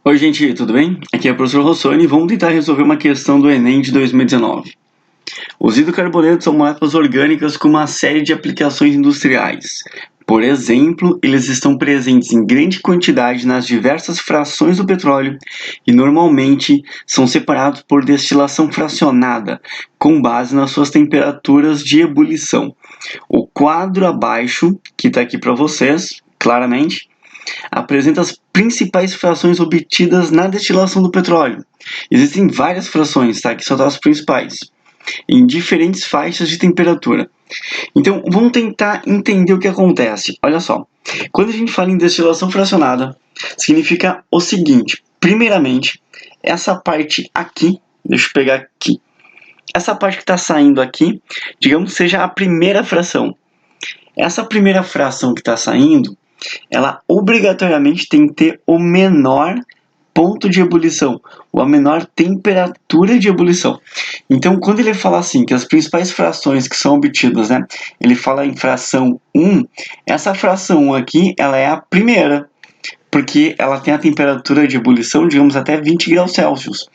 Oi, gente, tudo bem? Aqui é o professor Rossoni e vamos tentar resolver uma questão do Enem de 2019. Os hidrocarbonetos são moléculas orgânicas com uma série de aplicações industriais. Por exemplo, eles estão presentes em grande quantidade nas diversas frações do petróleo e normalmente são separados por destilação fracionada, com base nas suas temperaturas de ebulição. O quadro abaixo, que está aqui para vocês, claramente, apresenta as principais frações obtidas na destilação do petróleo. Existem várias frações, tá? Que são as principais, em diferentes faixas de temperatura. Então, vamos tentar entender o que acontece. Olha só, quando a gente fala em destilação fracionada, significa o seguinte: primeiramente, essa parte aqui, deixa eu pegar aqui, essa parte que está saindo aqui, digamos que seja a primeira fração. Essa primeira fração que está saindo, ela obrigatoriamente tem que ter o menor ponto de ebulição, ou a menor temperatura de ebulição. Então, quando ele fala assim, que as principais frações que são obtidas, né, ele fala em fração 1, essa fração 1 aqui, ela é a primeira, porque ela tem a temperatura de ebulição, digamos, até 20 graus Celsius.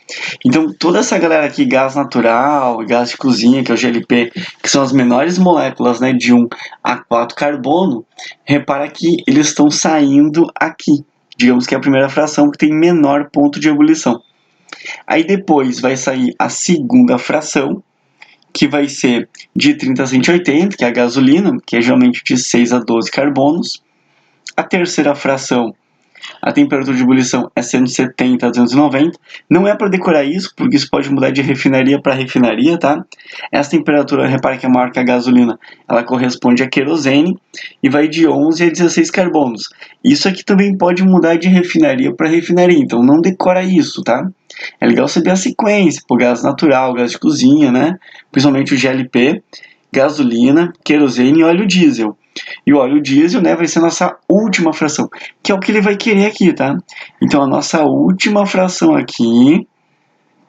Então, toda essa galera aqui, gás natural, gás de cozinha, que é o GLP, que são as menores moléculas, né, de 1 a 4 carbono, repara que eles estão saindo aqui. Digamos que é a primeira fração que tem menor ponto de ebulição. Aí depois vai sair a segunda fração, que vai ser de 30 a 180, que é a gasolina, que é geralmente de 6 a 12 carbonos. A terceira fração, a temperatura de ebulição é 170 a 290. Não é para decorar isso, porque isso pode mudar de refinaria para refinaria, tá? Essa temperatura, repare que é maior que a gasolina, ela corresponde a querosene e vai de 11 a 16 carbonos. Isso aqui também pode mudar de refinaria para refinaria, então não decora isso, tá? É legal saber a sequência, por gás natural, gás de cozinha, né? Principalmente o GLP, gasolina, querosene e óleo diesel. E o óleo diesel, né, vai ser a nossa última fração, que é o que ele vai querer aqui, tá? Então, a nossa última fração aqui,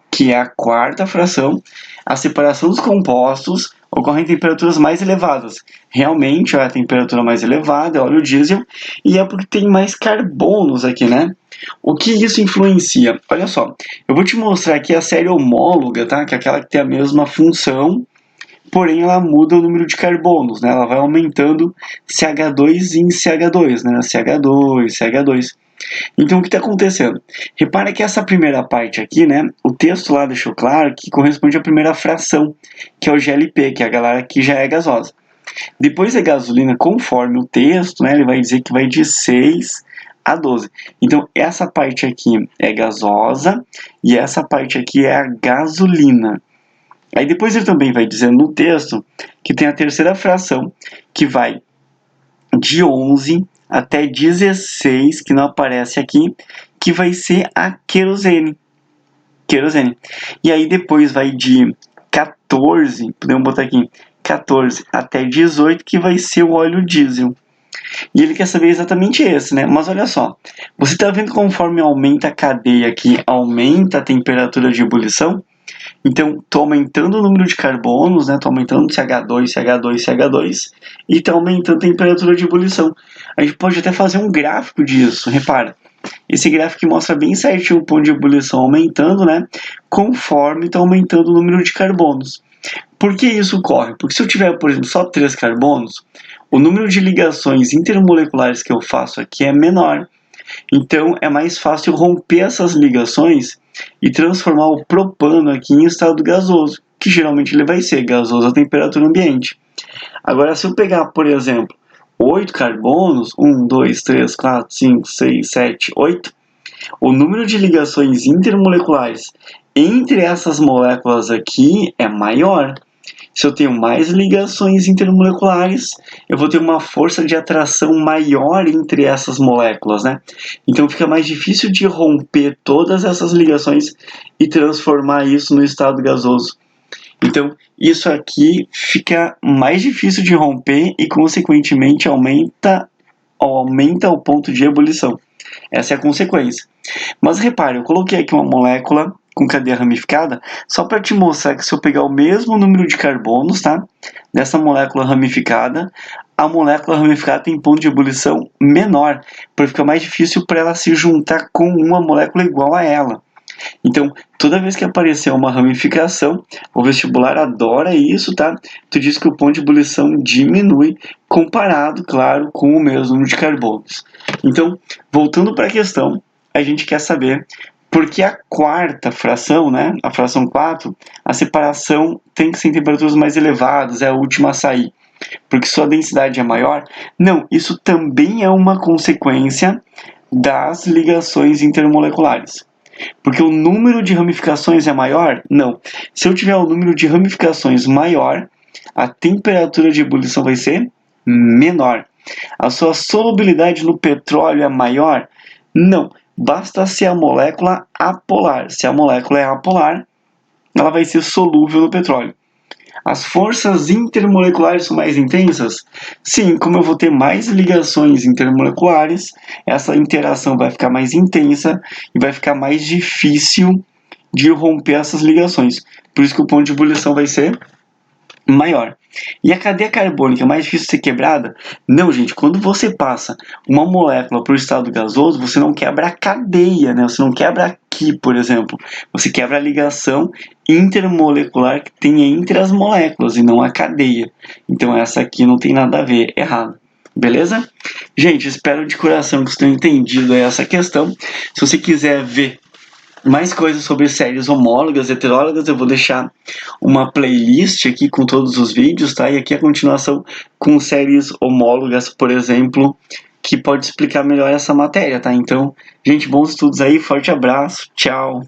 que é a quarta fração, a separação dos compostos ocorre em temperaturas mais elevadas. Realmente, a temperatura mais elevada é óleo diesel, e é porque tem mais carbonos aqui, né? O que isso influencia? Olha só, eu vou te mostrar aqui a série homóloga, tá? Que é aquela que tem a mesma função, porém ela muda o número de carbonos, né? Ela vai aumentando CH2 em CH2, né? CH2, CH2. Então o que está acontecendo? Repara que essa primeira parte aqui, né? O texto lá deixou claro que corresponde à primeira fração, que é o GLP, que é a galera que já é gasosa. Depois a gasolina, conforme o texto, né? Ele vai dizer que vai de 6 a 12. Então essa parte aqui é gasosa e essa parte aqui é a gasolina. Aí depois ele também vai dizer no texto que tem a terceira fração, que vai de 11 até 16, que não aparece aqui, que vai ser a querosene. Querosene. E aí depois vai de 14, podemos botar aqui, 14 até 18, que vai ser o óleo diesel. E ele quer saber exatamente esse, né? Mas olha só, você está vendo conforme aumenta a cadeia aqui, aumenta a temperatura de ebulição? Então, estou aumentando o número de carbonos, né? Estou aumentando CH2, CH2, CH2 e está aumentando a temperatura de ebulição. A gente pode até fazer um gráfico disso, repara. Esse gráfico mostra bem certinho o ponto de ebulição aumentando, né? Conforme está aumentando o número de carbonos. Por que isso ocorre? Porque se eu tiver, por exemplo, só 3 carbonos, o número de ligações intermoleculares que eu faço aqui é menor. Então, é mais fácil romper essas ligações e transformar o propano aqui em estado gasoso, que geralmente ele vai ser gasoso a temperatura ambiente. Agora, se eu pegar, por exemplo, 8 carbonos, 1, 2, 3, 4, 5, 6, 7, 8, o número de ligações intermoleculares entre essas moléculas aqui é maior. Se eu tenho mais ligações intermoleculares, eu vou ter uma força de atração maior entre essas moléculas, né? Então fica mais difícil de romper todas essas ligações e transformar isso no estado gasoso. Então, isso aqui fica mais difícil de romper e, consequentemente, aumenta o ponto de ebulição. Essa é a consequência. Mas repare, eu coloquei aqui uma molécula com cadeia ramificada só para te mostrar que se eu pegar o mesmo número de carbonos, tá? Dessa molécula ramificada, a molécula ramificada tem ponto de ebulição menor, porque fica mais difícil para ela se juntar com uma molécula igual a ela. Então, toda vez que aparecer uma ramificação, o vestibular adora isso, tá? Tu diz que o ponto de ebulição diminui comparado, claro, com o mesmo número de carbonos. Então, voltando para a questão, a gente quer saber por que a quarta fração, né, a fração 4, a separação tem que ser em temperaturas mais elevadas, é a última a sair. Porque sua densidade é maior? Não, isso também é uma consequência das ligações intermoleculares. Porque o número de ramificações é maior? Não. Se eu tiver o número de ramificações maior, a temperatura de ebulição vai ser menor. A sua solubilidade no petróleo é maior? Não. Basta ser a molécula apolar. Se a molécula é apolar, ela vai ser solúvel no petróleo. As forças intermoleculares são mais intensas? Sim, como eu vou ter mais ligações intermoleculares, essa interação vai ficar mais intensa e vai ficar mais difícil de romper essas ligações. Por isso que o ponto de ebulição vai ser maior. E a cadeia carbônica é mais difícil de ser quebrada? Não, gente. Quando você passa uma molécula para o estado gasoso, você não quebra a cadeia, né? Você não quebra aqui, por exemplo. Você quebra a ligação intermolecular que tem entre as moléculas e não a cadeia. Então essa aqui não tem nada a ver, errado. Beleza? Gente, espero de coração que vocês tenham entendido essa questão. Se você quiser ver mais coisas sobre séries homólogas, heterólogas, eu vou deixar uma playlist aqui com todos os vídeos, tá? E aqui a continuação com séries homólogas, por exemplo, que pode explicar melhor essa matéria, tá? Então, gente, bons estudos aí, forte abraço, tchau!